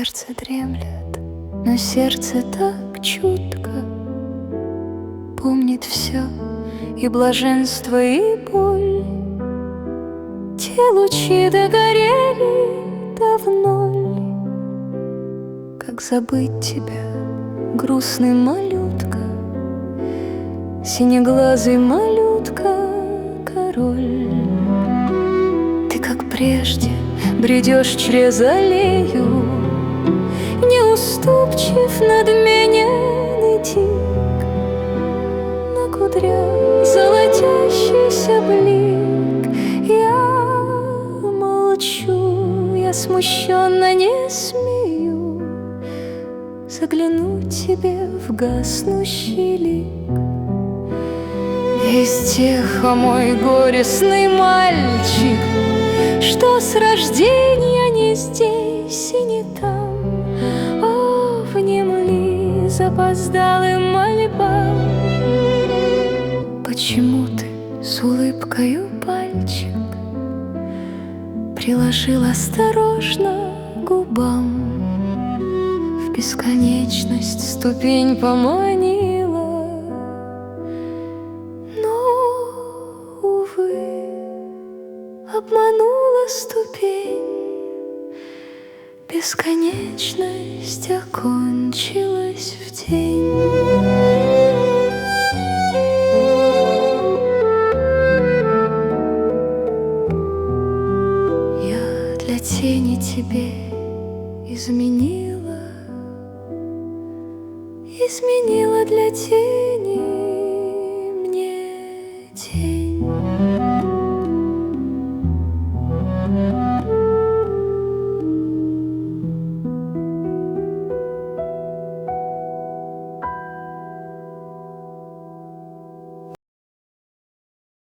сердце дремлет, но сердце так чутко помнит все, и блаженство, и боль. Те лучи догорели давно. Как забыть тебя, грустный малютка, синеглазый малютка-король? Ты, как прежде, бредешь через аллею, неуступчив, надменен и дик. На кудрях золотящийся блик. Я молчу, я смущенно не смею заглянуть тебе в гаснущий лик. Из тех, мой горестный мальчик, что с рождения не здесь и не там. О, внемли запоздалым мольбам. Почему ты с улыбкою пальчик приложил осторожно к губам? В бесконечность ступень поманила, но, увы, обманула ступень. Бесконечность окончилась в день. Я для тени тебе изменила для тени мне день.